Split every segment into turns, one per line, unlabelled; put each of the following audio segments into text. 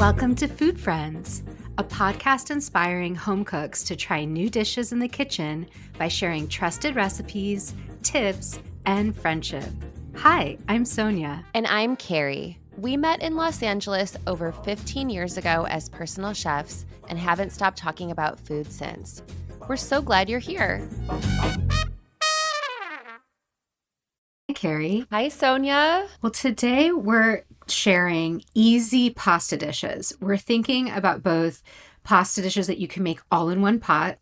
Welcome to Food Friends, a podcast inspiring home cooks to try new dishes in the kitchen by sharing trusted recipes, tips, and friendship. Hi, I'm Sonia.
And I'm Carrie. We met in Los Angeles over 15 years ago as personal chefs and haven't stopped talking about food since. We're so glad you're here.
Hi, Carrie.
Hi, Sonia.
Well, today we're sharing easy pasta dishes. We're thinking about both pasta dishes that you can make all in one pot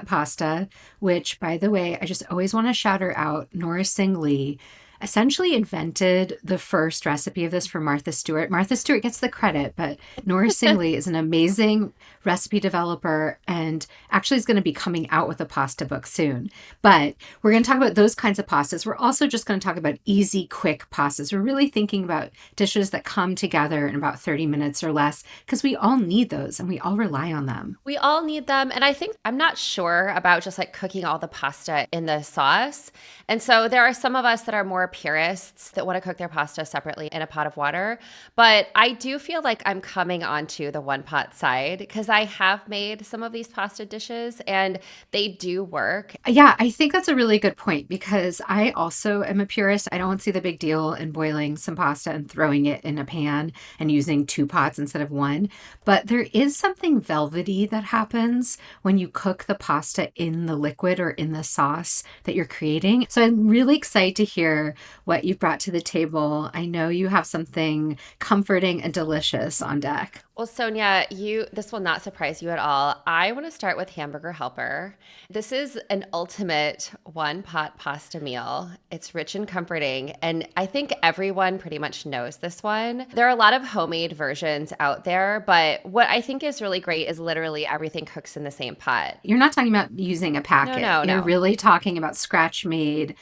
pasta, which, by the way, I just always want to shout her out. Nora Singh Lee essentially invented the first recipe of this for Martha Stewart. Martha Stewart gets the credit, but Nora Singh Lee is an amazing recipe developer and actually is going to be coming out with a pasta book soon. But we're going to talk about those kinds of pastas. We're also just going to talk about easy, quick pastas. We're really thinking about dishes that come together in about 30 minutes or less because we all need those and we all rely on them.
We all need them. And I think I'm not sure about just like cooking all the pasta in the sauce. And so there are some of us that are more purists that want to cook their pasta separately in a pot of water. But I do feel like I'm coming onto the one pot side because I have made some of these pasta dishes and they do work.
Yeah, I think that's a really good point because I also am a purist. I don't see the big deal in boiling some pasta and throwing it in a pan and using two pots instead of one. But there is something velvety that happens when you cook the pasta in the liquid or in the sauce that you're creating. So I'm really excited to hear what you've brought to the table. I know you have something comforting and delicious on deck.
Well, Sonia, this will not surprise you at all. I want to start with Hamburger Helper. This is an ultimate one-pot pasta meal. It's rich and comforting, and I think everyone pretty much knows this one. There are a lot of homemade versions out there, but what I think is really great is literally everything cooks in the same pot.
You're not talking about using a packet.
No.
You're really talking about scratch-made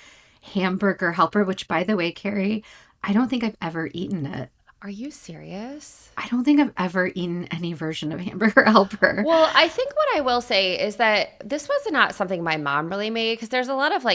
Hamburger Helper, which, by the way, Carrie, I don't think I've ever eaten it.
Are you serious?
I don't think I've ever eaten any version of Hamburger Helper.
Well, I think what I will say is that this was not something my mom really made because there's a lot of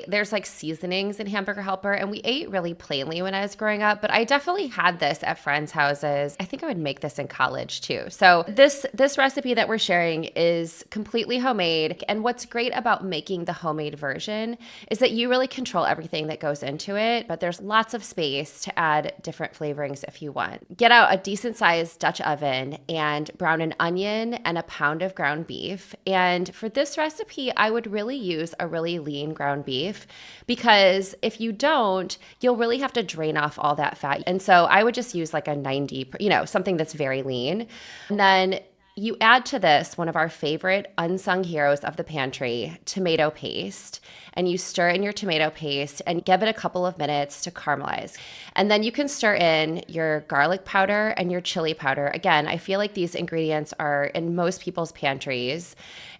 there's like seasonings in Hamburger Helper, and we ate really plainly when I was growing up, but I definitely had this at friends' houses. I think I would make this in college too. So this recipe that we're sharing is completely homemade, and what's great about making the homemade version is that you really control everything that goes into it, but there's lots of space to add different flavorings if you want. Get out a decent sized Dutch oven and brown an onion and a pound of ground beef. And for this recipe, I would really use a really lean ground beef because if you don't, you'll really have to drain off all that fat. And so I would just use like a 90, something that's very lean. And then you add to this one of our favorite unsung heroes of the pantry, tomato paste, and you stir in your tomato paste and give it a couple of minutes to caramelize. And then you can stir in your garlic powder and your chili powder. Again, I feel like these ingredients are in most people's pantries.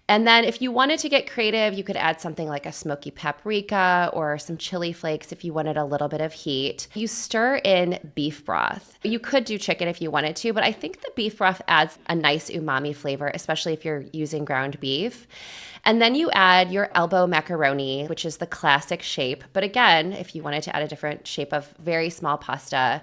And then if you wanted to get creative, you could add something like a smoky paprika or some chili flakes if you wanted a little bit of heat. You stir in beef broth. You could do chicken if you wanted to, but I think the beef broth adds a nice umami flavor, especially if you're using ground beef. And then you add your elbow macaroni, which is the classic shape. But again, if you wanted to add a different shape of very small pasta,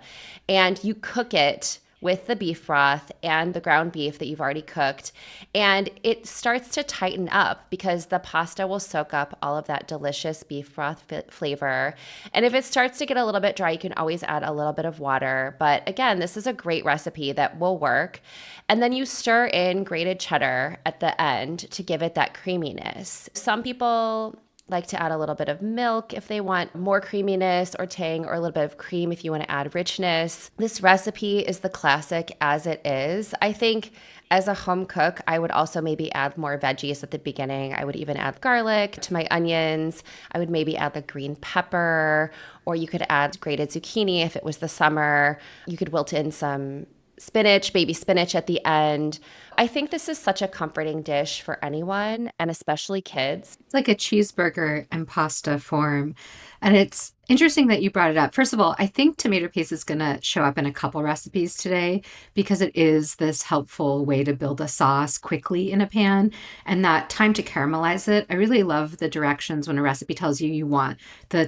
and you cook it with the beef broth and the ground beef that you've already cooked. And it starts to tighten up because the pasta will soak up all of that delicious beef broth flavor. And if it starts to get a little bit dry, you can always add a little bit of water. But again, this is a great recipe that will work. And then you stir in grated cheddar at the end to give it that creaminess. Some people like to add a little bit of milk if they want more creaminess or tang, or a little bit of cream if you want to add richness. This recipe is the classic as it is. I think as a home cook, I would also maybe add more veggies at the beginning. I would even add garlic to my onions. I would maybe add the green pepper, or you could add grated zucchini if it was the summer. You could wilt in some spinach, baby spinach at the end. I think this is such a comforting dish for anyone, and especially kids.
It's like a cheeseburger and pasta form. And it's Interesting that you brought it up. First of all, I think tomato paste is going to show up in a couple recipes today because it is this helpful way to build a sauce quickly in a pan and that time to caramelize it. I really love the directions when a recipe tells you want the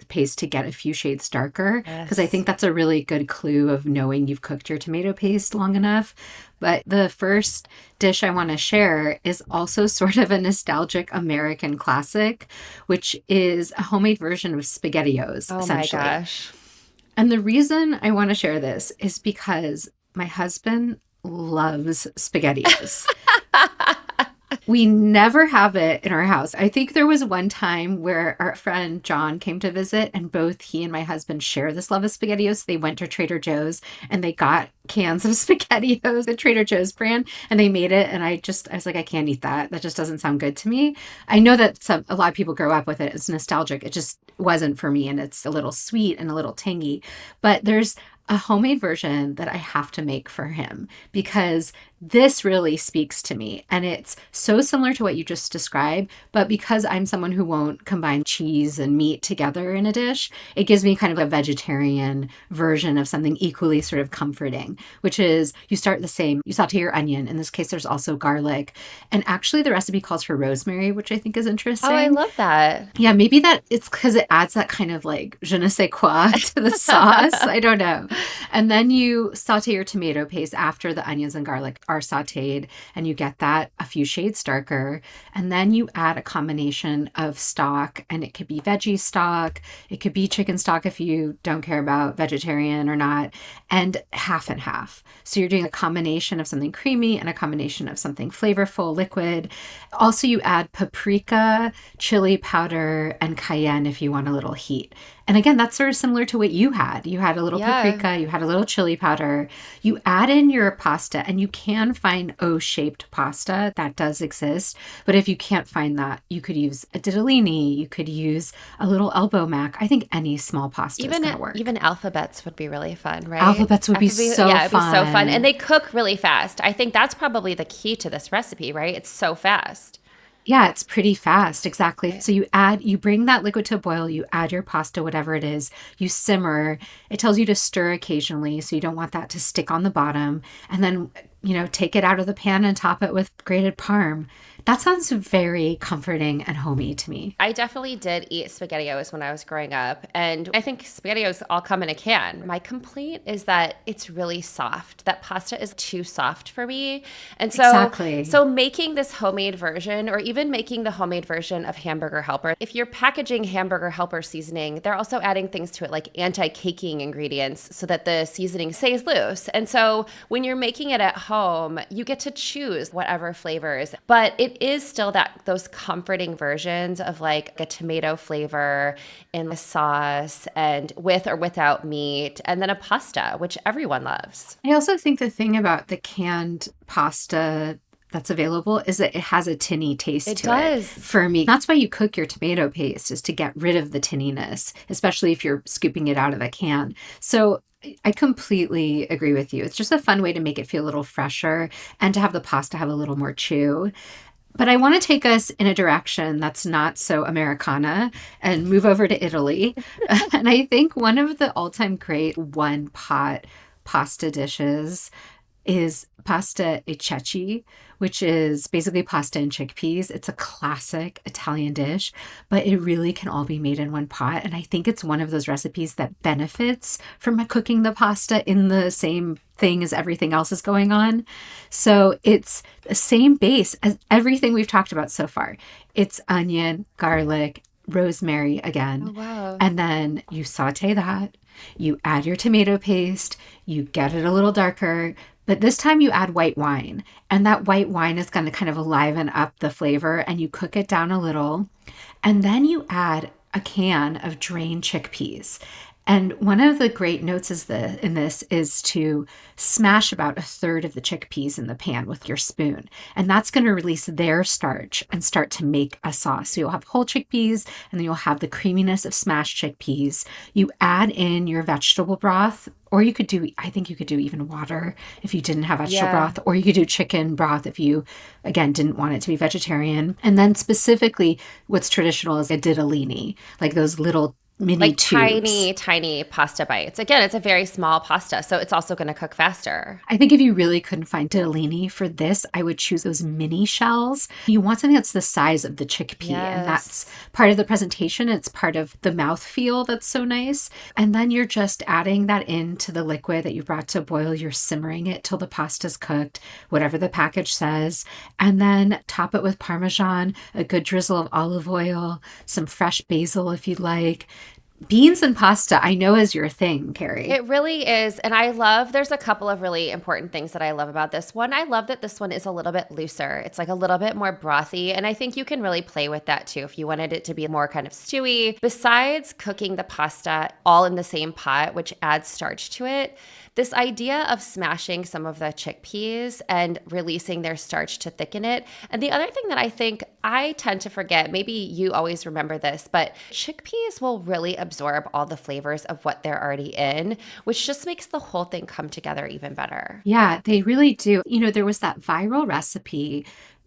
paste to get a few shades darker because I
Yes.
think that's a really good clue of knowing you've cooked your tomato paste long enough. But the first dish I want to share is also sort of a nostalgic American classic, which is a homemade version of SpaghettiOs,
Oh my
essentially.
gosh.
And the reason I want to share this is because my husband loves SpaghettiOs. We never have it in our house. I think there was one time where our friend John came to visit, and both he and my husband share this love of SpaghettiOs. They went to Trader Joe's and they got cans of SpaghettiOs, the Trader Joe's brand, and they made it. And I was like, I can't eat that. That just doesn't sound good to me. I know that a lot of people grow up with it. It's nostalgic. It just wasn't for me. And it's a little sweet and a little tangy. But there's a homemade version that I have to make for him because this really speaks to me. And it's so similar to what you just described, but because I'm someone who won't combine cheese and meat together in a dish, it gives me kind of a vegetarian version of something equally sort of comforting, which is you start the same, you saute your onion. In this case, there's also garlic. And actually, the recipe calls for rosemary, which I think is
Oh, I
interesting.
love that.
Yeah, maybe that it's because it adds that kind of like je ne sais quoi to the sauce. I don't know. And then you saute your tomato paste after the onions and garlic are sauteed, and you get that a few shades darker. And then you add a combination of stock, and it could be veggie stock, it could be chicken stock if you don't care about vegetarian or not, and half and half. So you're doing a combination of something creamy and a combination of something flavorful, liquid. Also, you add paprika, chili powder, and cayenne if you want a little heat. And again, that's sort of similar to what you had. You had a little
Yeah.
paprika, you had a little chili powder. You add in your pasta, and you can find O-shaped pasta. That does exist. But if you can't find that, you could use a ditalini. You could use a little elbow mac. I think any small pasta is
Even
going to work.
even alphabets would be really fun, right?
Alphabets would be so
Yeah, it'd be so fun. And
fun.
they cook really fast. I think that's probably the key to this recipe, right? It's so fast.
Yeah, it's pretty fast. Exactly. So you bring that liquid to a boil, you add your pasta, whatever it is, you simmer. It tells you to stir occasionally, so you don't want that to stick on the bottom. And then, take it out of the pan and top it with grated parm. That sounds very comforting and homey to me.
I definitely did eat SpaghettiOs when I was growing up, and I think SpaghettiOs all come in a can. My complaint is that it's really soft. That pasta is too soft for me. And
Exactly.
so making this homemade version or even making the homemade version of Hamburger Helper, if you're packaging Hamburger Helper seasoning, they're also adding things to it like anti-caking ingredients so that the seasoning stays loose. And so when you're making it at home, you get to choose whatever flavors, but it is still those comforting versions of like a tomato flavor in the sauce and with or without meat, and then a pasta, which everyone loves.
I also think the thing about the canned pasta that's available is that it has a tinny taste
It
to it
does.
for me. That's why you cook your tomato paste, is to get rid of the tinniness, especially if you're scooping it out of a can. So I completely agree with you. It's just a fun way to make it feel a little fresher and to have the pasta have a little more chew. But I want to take us in a direction that's not so Americana and move over to Italy. And I think one of the all-time great one-pot pasta dishes is pasta e ceci, which is basically pasta and chickpeas. It's a classic Italian dish, but it really can all be made in one pot. And I think it's one of those recipes that benefits from cooking the pasta in the same thing as everything else is going on. So it's the same base as everything we've talked about so far. It's onion, garlic, rosemary
Oh,
again.
wow.
And then you saute that, you add your tomato paste, you get it a little darker, but this time you add white wine. And that white wine is going to kind of liven up the flavor, and you cook it down a little. And then you add a can of drained chickpeas. And one of the great notes in this is to smash about a third of the chickpeas in the pan with your spoon. And that's going to release their starch and start to make a sauce. So you'll have whole chickpeas, and then you'll have the creaminess of smashed chickpeas. You add in your vegetable broth, or I think you could do even water if you didn't have vegetable
Yeah.
broth, or you could do chicken broth if you, again, didn't want it to be vegetarian. And then specifically, what's traditional is a ditalini, like those little mini
Like
tubes.
tiny, tiny pasta bites. Again, it's a very small pasta, so it's also going to cook faster.
I think if you really couldn't find tortellini for this, I would choose those mini shells. You want something that's the size of the chickpea, and that's
Yes.
part of the presentation. It's part of the mouthfeel that's so nice. And then you're just adding that into the liquid that you brought to boil. You're simmering it till the pasta's cooked, whatever the package says. And then top it with Parmesan, a good drizzle of olive oil, some fresh basil if you'd like. Beans and pasta, I know is your thing, Carrie.
It really is. And I love, there's a couple of really important things that I love about this. One, I love that this one is a little bit looser. It's like a little bit more brothy. And I think you can really play with that too if you wanted it to be more kind of stewy. Besides cooking the pasta all in the same pot, which adds starch to it, this idea of smashing some of the chickpeas and releasing their starch to thicken it. And the other thing that I think I tend to forget, maybe you always remember this, but chickpeas will really absorb all the flavors of what they're already in, which just makes the whole thing come together even better.
Yeah, they really do. There was that viral recipe,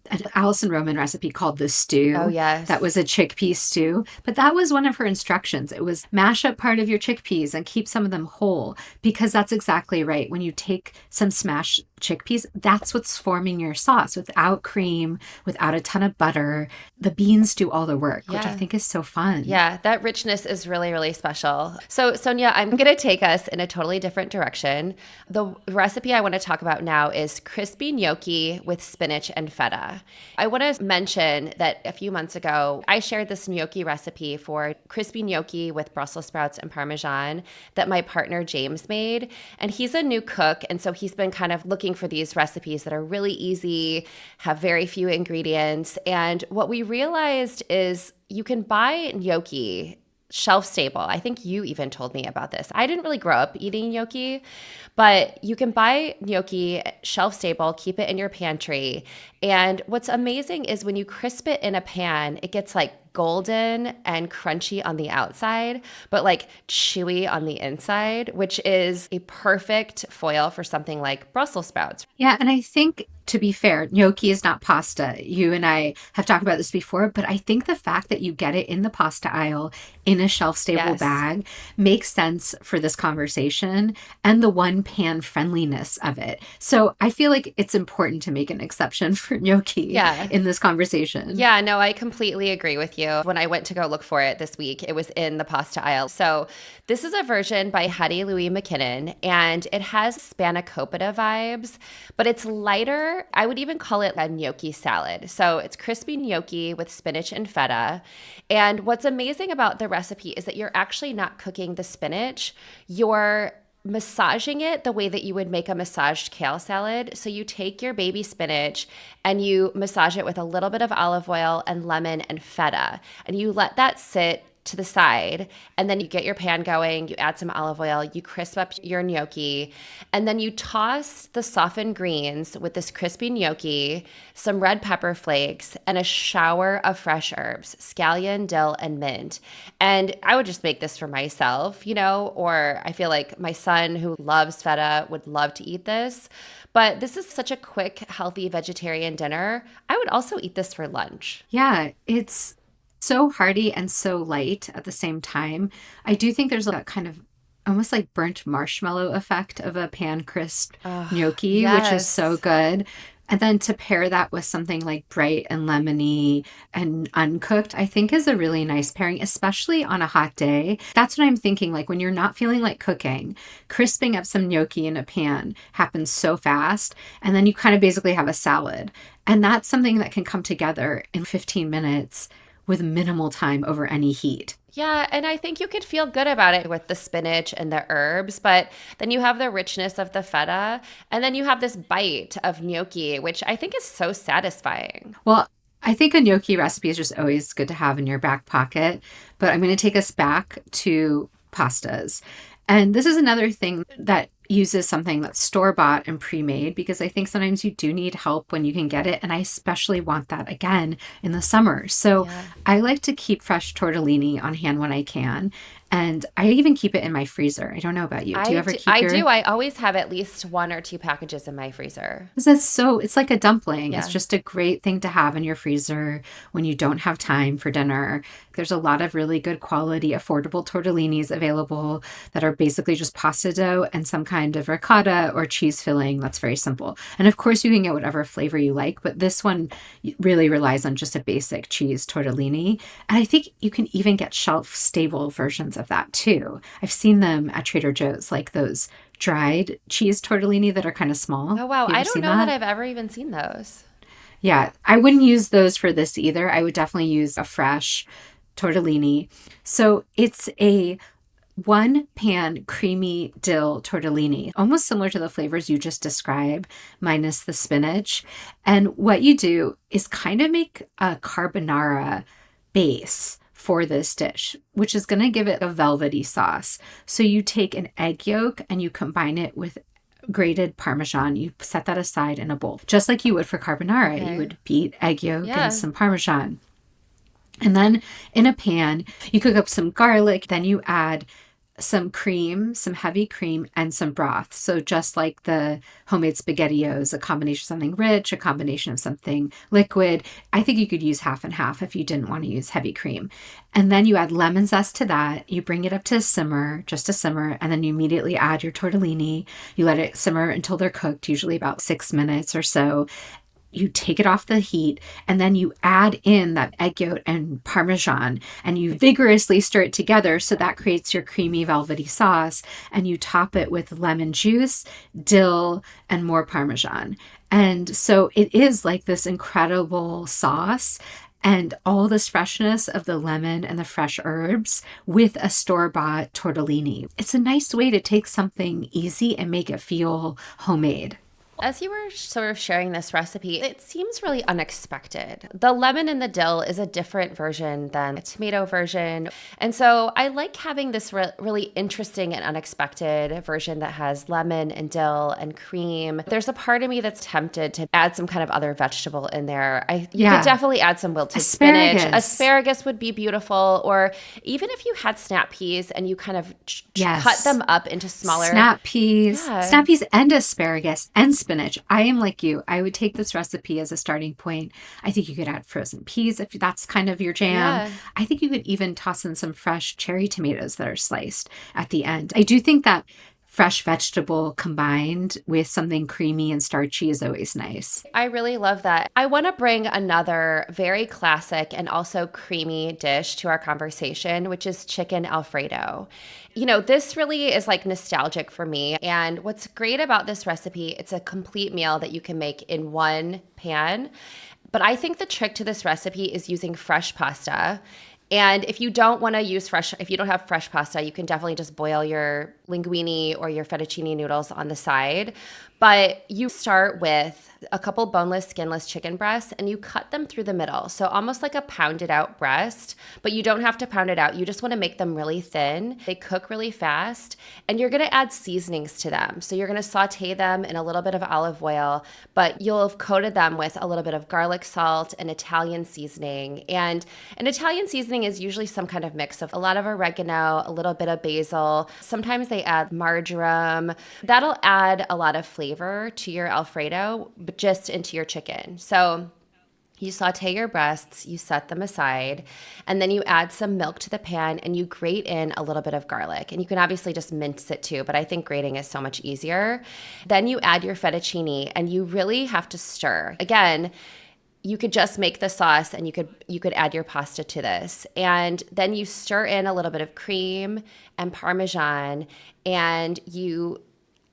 an Alison Roman recipe called the
Oh,
stew. That
yes.
was a chickpea stew, but that was one of her instructions. It was mash up part of your chickpeas and keep some of them whole, because that's exactly right. When you take some smashed chickpeas, that's what's forming your sauce without cream, without a ton of butter. The beans do all the work, which I
Yeah.
think is so fun.
Yeah, that richness is really, really special. So, Sonia, I'm going to take us in a totally different direction. The recipe I want to talk about now is crispy gnocchi with spinach and feta. I want to mention that a few months ago, I shared this gnocchi recipe for crispy gnocchi with Brussels sprouts and Parmesan that my partner James made. And he's a new cook. And so he's been kind of looking for these recipes that are really easy, have very few ingredients. And what we realized is you can buy gnocchi shelf stable. I think you even told me about this. I didn't really grow up eating gnocchi, but you can buy gnocchi shelf stable, keep it in your pantry. And what's amazing is when you crisp it in a pan, it gets like golden and crunchy on the outside, but like chewy on the inside, which is a perfect foil for something like Brussels sprouts.
Yeah, and I think to be fair, gnocchi is not pasta. You and I have talked about this before, but I think the fact that you get it in the pasta aisle in a shelf stable
Yes.
bag makes sense for this conversation and the one pan friendliness of it. So I feel like it's important to make an exception for gnocchi
Yeah.
in this conversation.
Yeah, no, I completely agree with you. When I went to go look for it this week, it was in the pasta aisle. So, this is a version by Hattie Louise McKinnon, and it has spanakopita vibes, but it's lighter. I would even call it a gnocchi salad. So, it's crispy gnocchi with spinach and feta. And what's amazing about the recipe is that you're actually not cooking the spinach. You're massaging it the way that you would make a massaged kale salad. So you take your baby spinach and you massage it with a little bit of olive oil and lemon and feta, and you let that sit to the side, and then you get your pan going, you add some olive oil, you crisp up your gnocchi, and then you toss the softened greens with this crispy gnocchi, some red pepper flakes, and a shower of fresh herbs, scallion, dill, and mint. And I would just make this for myself, or I feel like my son who loves feta would love to eat this. But this is such a quick, healthy vegetarian dinner. I would also eat this for lunch.
Yeah, it's so hearty and so light at the same time. I do think there's a kind of almost like burnt marshmallow effect of a pan crisped
Oh,
gnocchi, which is so
yes.
good. And then to pair that with something like bright and lemony and uncooked, I think is a really nice pairing, especially on a hot day. That's what I'm thinking. Like when you're not feeling like cooking, crisping up some gnocchi in a pan happens so fast. And then you kind of basically have a salad. And that's something that can come together in 15 minutes with minimal time over any heat.
Yeah, and I think you could feel good about it with the spinach and the herbs, but then you have the richness of the feta, and then you have this bite of gnocchi, which I think is so satisfying.
Well, I think a gnocchi recipe is just always good to have in your back pocket, but I'm going to take us back to pastas. And this is another thing that uses something that's store-bought and pre-made, because I think sometimes you do need help when you can get it. And I especially want that again in the summer. So
Yeah.
I like to keep fresh tortellini on hand when I can. And I even keep it in my freezer. I don't know about you. Do you
I
ever
do,
keep
I
your?
do. I always have at least 1 or 2 packages in my freezer.
'Cause that's so, it's like a dumpling. It's
Yeah.
just a great thing to have in your freezer when you don't have time for dinner. There's a lot of really good quality, affordable tortellinis available that are basically just pasta dough and some kind of ricotta or cheese filling. That's very simple. And of course, you can get whatever flavor you like, but this one really relies on just a basic cheese tortellini. And I think you can even get shelf stable versions of that too. I've seen them at Trader Joe's, like those dried cheese tortellini that are kind of small. Have
Oh, wow.
you
I
ever
don't
seen
know that
that?
I've ever even seen those.
Yeah, I wouldn't use those for this either. I would definitely use a fresh tortellini. So it's a one pan creamy dill tortellini, almost similar to the flavors you just described, minus the spinach. And what you do is kind of make a carbonara base for this dish, which is going to give it a velvety sauce. So you take an egg yolk and you combine it with grated Parmesan. You set that aside in a bowl, just like you would for carbonara. You
Okay.
would beat egg yolk and
Yeah.
some Parmesan. And then in a pan, you cook up some garlic. Then you add some cream, some heavy cream, and some broth. So just like the homemade SpaghettiOs, a combination of something rich, a combination of something liquid. I think you could use half and half if you didn't want to use heavy cream. And then you add lemon zest to that. You bring it up to a simmer, just a simmer, and then you immediately add your tortellini. You let it simmer until they're cooked, usually about 6 minutes or so. You take it off the heat and then you add in that egg yolk and Parmesan and you vigorously stir it together so that creates your creamy velvety sauce, and you top it with lemon juice, dill, and more Parmesan. And so it is like this incredible sauce and all this freshness of the lemon and the fresh herbs with a store-bought tortellini. It's a nice way to take something easy and make it feel homemade.
As you were sort of sharing this recipe, it seems really unexpected. The lemon and the dill is a different version than a tomato version. And so I like having this really interesting and unexpected version that has lemon and dill and cream. There's a part of me that's tempted to add some kind of other vegetable in there. You could
Yeah.
definitely add some wilted spinach.
Asparagus.
Asparagus would be beautiful. Or even if you had snap peas and you kind of cut
Yes.
them up into smaller.
Snap
Yeah.
peas and asparagus and spinach. I am like you. I would take this recipe as a starting point. I think you could add frozen peas if that's kind of your jam.
Yeah.
I think you could even toss in some fresh cherry tomatoes that are sliced at the end. I do think that fresh vegetable combined with something creamy and starchy is always nice.
I really love that. I want to bring another very classic and also creamy dish to our conversation, which is chicken Alfredo. You know, this really is like nostalgic for me. And what's great about this recipe, it's a complete meal that you can make in one pan. But I think the trick to this recipe is using fresh pasta. And if you don't want to use if you don't have fresh pasta, you can definitely just boil your linguine or your fettuccine noodles on the side. But you start with a couple boneless, skinless chicken breasts and you cut them through the middle. So almost like a pounded out breast, but you don't have to pound it out. You just want to make them really thin. They cook really fast and you're going to add seasonings to them. So you're going to saute them in a little bit of olive oil, but you'll have coated them with a little bit of garlic salt and Italian seasoning. And an Italian seasoning is usually some kind of mix of a lot of oregano, a little bit of basil. Sometimes they add marjoram. That'll add a lot of flavor to your Alfredo, but just into your chicken. So you saute your breasts, you set them aside, and then you add some milk to the pan and you grate in a little bit of garlic. And you can obviously just mince it too, but I think grating is so much easier. Then you add your fettuccine and you really have to stir. Again, you could just make the sauce and you could add your pasta to this. And then you stir in a little bit of cream and Parmesan and you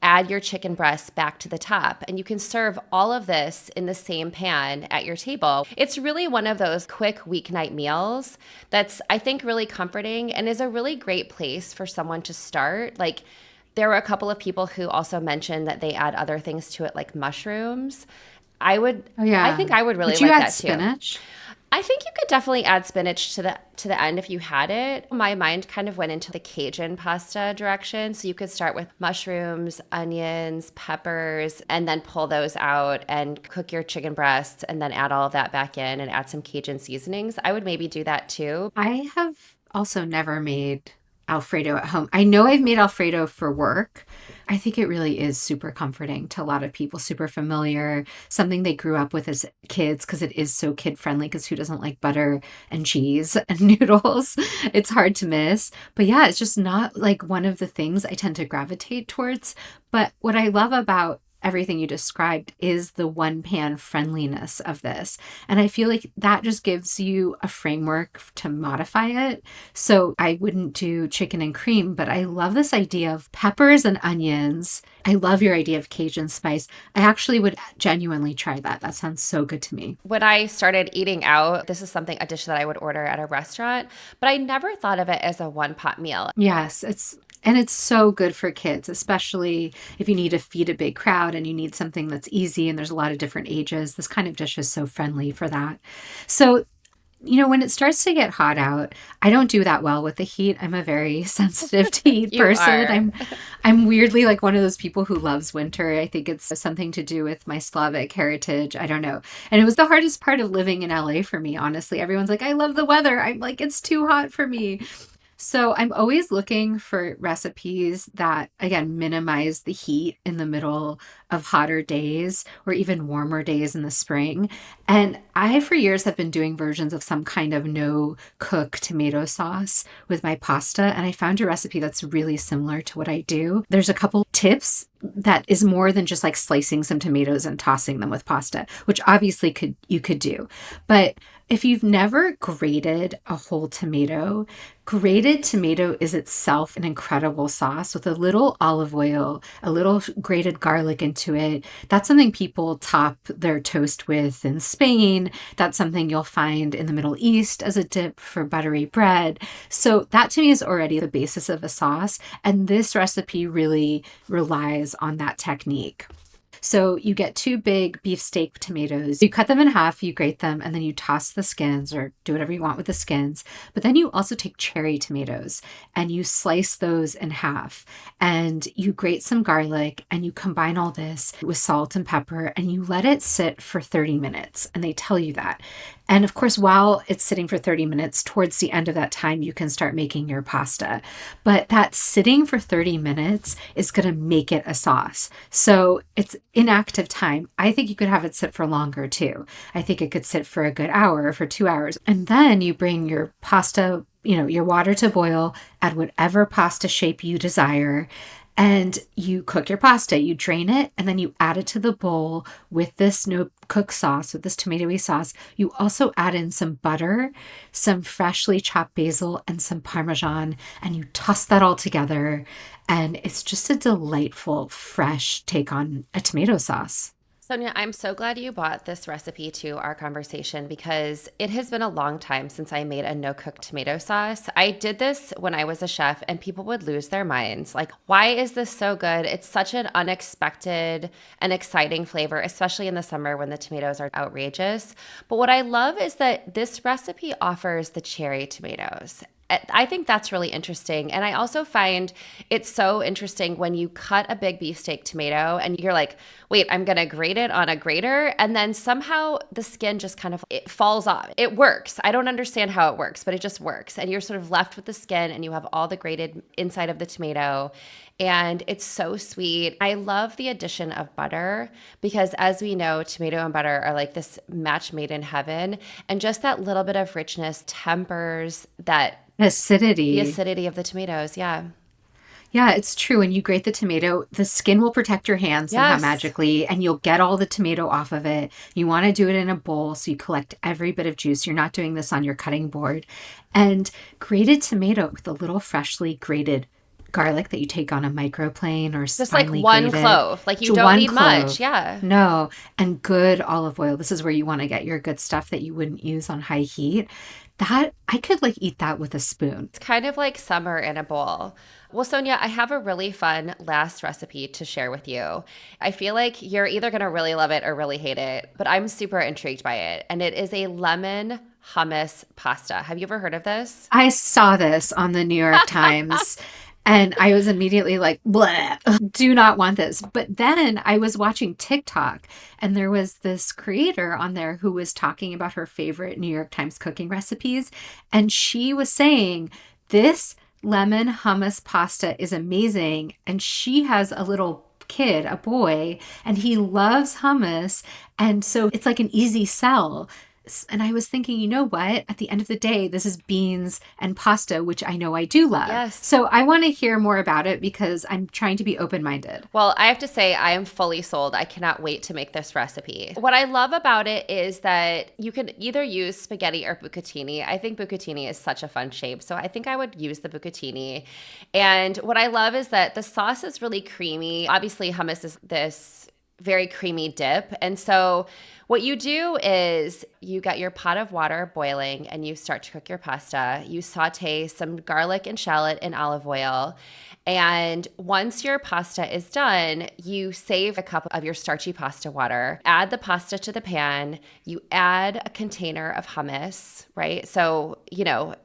add your chicken breasts back to the top. And you can serve all of this in the same pan at your table. It's really one of those quick weeknight meals that's, I think, really comforting and is a really great place for someone to start. Like, there were a couple of people who also mentioned that they add other things to it, like mushrooms.
Oh yeah.
I think I would really
Would you
like
add
that too.
spinach?
I think you could definitely add spinach to the end if you had it. My mind kind of went into the Cajun pasta direction. So you could start with mushrooms, onions, peppers, and then pull those out and cook your chicken breasts and then add all of that back in and add some Cajun seasonings. I would maybe do that too.
I have also never made Alfredo at home. I know I've made Alfredo for work. I think it really is super comforting to a lot of people, super familiar, something they grew up with as kids because it is so kid friendly. Because who doesn't like butter and cheese and noodles? It's hard to miss. But yeah, it's just not like one of the things I tend to gravitate towards. But what I love about everything you described is the one pan friendliness of this. And I feel like that just gives you a framework to modify it. So I wouldn't do chicken and cream, but I love this idea of peppers and onions. I love your idea of Cajun spice. I actually would genuinely try that. That sounds so good to me.
When I started eating out, this is a dish that I would order at a restaurant, but I never thought of it as a one pot meal.
Yes, it's so good for kids, especially if you need to feed a big crowd and you need something that's easy and there's a lot of different ages. This kind of dish is so friendly for that. So, when it starts to get hot out, I don't do that well with the heat. I'm a very sensitive to heat
You
person.
are.
I'm weirdly like one of those people who loves winter. I think it's something to do with my Slavic heritage. I don't know. And it was the hardest part of living in LA for me, honestly. Everyone's like, I love the weather. I'm like, it's too hot for me. So I'm always looking for recipes that, again, minimize the heat in the middle of hotter days or even warmer days in the spring. And I, for years, have been doing versions of some kind of no cook tomato sauce with my pasta. And I found a recipe that's really similar to what I do. There's a couple tips that is more than just like slicing some tomatoes and tossing them with pasta, which obviously you could do. But if you've never grated a whole tomato, grated tomato is itself an incredible sauce with a little olive oil, a little grated garlic into it. That's something people top their toast with in Spain. That's something you'll find in the Middle East as a dip for buttery bread. So that to me is already the basis of a sauce. And this recipe really relies on that technique. So you get two big beefsteak tomatoes. You cut them in half, you grate them, and then you toss the skins or do whatever you want with the skins. But then you also take cherry tomatoes and you slice those in half and you grate some garlic and you combine all this with salt and pepper and you let it sit for 30 minutes. And they tell you that. And of course, while it's sitting for 30 minutes, towards the end of that time, you can start making your pasta. But that sitting for 30 minutes is going to make it a sauce. So it's inactive time. I think you could have it sit for longer too. I think it could sit for a good hour or for 2 hours. And then you bring your pasta, your water to boil at whatever pasta shape you desire. And you cook your pasta, you drain it, and then you add it to the bowl with this no cook sauce, with this tomatoey sauce. You also add in some butter, some freshly chopped basil, and some Parmesan, and you toss that all together. And it's just a delightful, fresh take on a tomato sauce.
Sonia, I'm so glad you brought this recipe to our conversation because it has been a long time since I made a no-cook tomato sauce. I did this when I was a chef and people would lose their minds. Like, why is this so good? It's such an unexpected and exciting flavor, especially in the summer when the tomatoes are outrageous. But what I love is that this recipe offers the cherry tomatoes. I think that's really interesting. And I also find it's so interesting when you cut a big beefsteak tomato and you're like, wait, I'm going to grate it on a grater. And then somehow the skin just kind of it falls off. It works. I don't understand how it works, but it just works. And you're sort of left with the skin and you have all the grated inside of the tomato. And it's so sweet. I love the addition of butter because, as we know, tomato and butter are like this match made in heaven. And just that little bit of richness tempers the acidity of the tomatoes. Yeah.
Yeah, it's true. When you grate the tomato, the skin will protect your hands somehow
Yes.
magically, and you'll get all the tomato off of it. You want to do it in a bowl so you collect every bit of juice. You're not doing this on your cutting board. And grated tomato with a little freshly grated garlic that you take on a microplane or
Just like
finely
one
grated.
clove. Like you
Just
don't
one
need
clove.
much. Yeah.
No, and good olive oil. This is where you want to get your good stuff that you wouldn't use on high heat. That I could like eat that with a spoon.
It's kind of like summer in a bowl. Well, Sonia, I have a really fun last recipe to share with you. I feel like you're either going to really love it or really hate it, but I'm super intrigued by it. And it is a lemon hummus pasta. Have you ever heard of this?
I saw this on the New York Times. And I was immediately like, bleh, do not want this. But then I was watching TikTok and there was this creator on there who was talking about her favorite New York Times cooking recipes. And she was saying this lemon hummus pasta is amazing. And she has a little kid, a boy, and he loves hummus. And so it's like an easy sell. And I was thinking, you know what? At the end of the day, this is beans and pasta, which I know I do love.
Yes.
So I want to hear more about it because I'm trying to be open-minded.
Well, I have to say, I am fully sold. I cannot wait to make this recipe. What I love about it is that you can either use spaghetti or bucatini. I think bucatini is such a fun shape, so I think I would use the bucatini. And what I love is that the sauce is really creamy. Obviously, hummus is this very creamy dip. And so what you do is you get your pot of water boiling and you start to cook your pasta. You saute some garlic and shallot in olive oil. And once your pasta is done, you save a cup of your starchy pasta water, add the pasta to the pan, you add a container of hummus, right? So,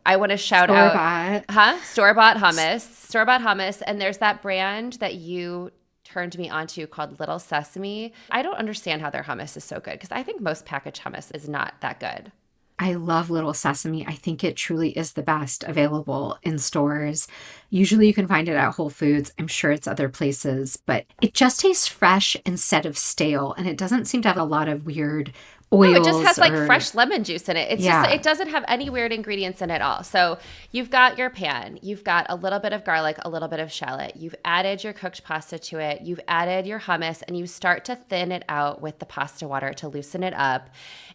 I want to shout out store-bought hummus. And there's that brand that you turned me onto called Little Sesame. I don't understand how their hummus is so good because I think most packaged hummus is not that good.
I love Little Sesame. I think it truly is the best available in stores. Usually you can find it at Whole Foods. I'm sure it's other places, but it just tastes fresh instead of stale. And it doesn't seem to have a lot of weird oils.
No, it just has like fresh lemon juice in it. It's
Yeah.
just, it doesn't have any weird ingredients in it at all. So you've got your pan, you've got a little bit of garlic, a little bit of shallot. You've added your cooked pasta to it. You've added your hummus and you start to thin it out with the pasta water to loosen it up.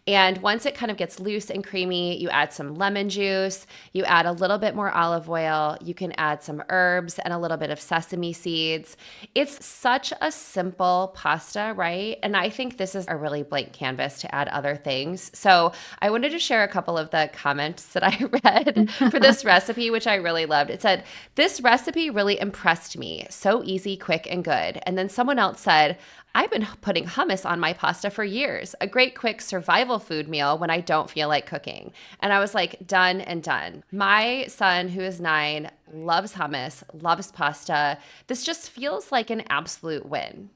And once it kind of gets loose and creamy, you add some lemon juice, you add a little bit more olive oil, you can add some herbs and a little bit of sesame seeds. It's such a simple pasta, right? And I think this is a really blank canvas to add other things. So I wanted to share a couple of the comments that I read for this recipe, which I really loved. It said, "This recipe really impressed me. So easy, quick, and good." And then someone else said, "I've been putting hummus on my pasta for years. A great quick survival food meal when I don't feel like cooking." And I was like, done and done. My son, who is 9, loves hummus, loves pasta. This just feels like an absolute win.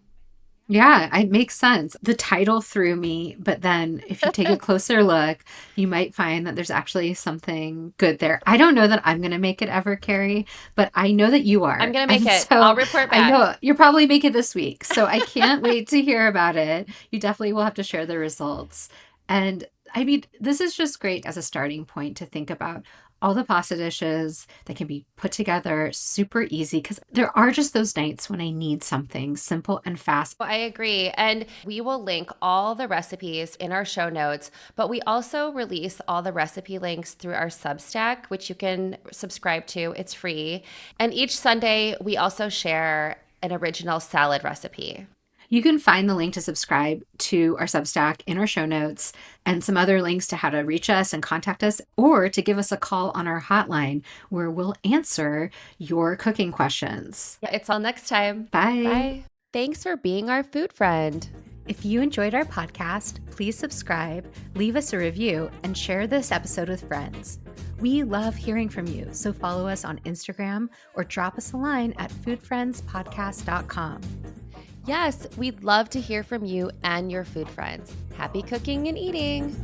Yeah, it makes sense. The title threw me, but then if you take a closer look, you might find that there's actually something good there. I don't know that I'm going to make it ever, Carrie, but I know that you are.
I'm going to make
And
it.
so
I'll report back.
I know you'll probably make it this week. So I can't wait to hear about it. You definitely will have to share the results. And I mean, this is just great as a starting point to think about all the pasta dishes that can be put together super easy because there are just those nights when I need something simple and fast.
I agree. And we will link all the recipes in our show notes, but we also release all the recipe links through our Substack, which you can subscribe to. It's free. And each Sunday, we also share an original salad recipe.
You can find the link to subscribe to our Substack in our show notes and some other links to how to reach us and contact us or to give us a call on our hotline where we'll answer your cooking questions.
Yeah, it's all next time.
Bye.
Bye. Thanks for being our food friend.
If you enjoyed our podcast, please subscribe, leave us a review, and share this episode with friends. We love hearing from you, so follow us on Instagram or drop us a line at foodfriendspodcast.com.
Yes, we'd love to hear from you and your food friends. Happy cooking and eating.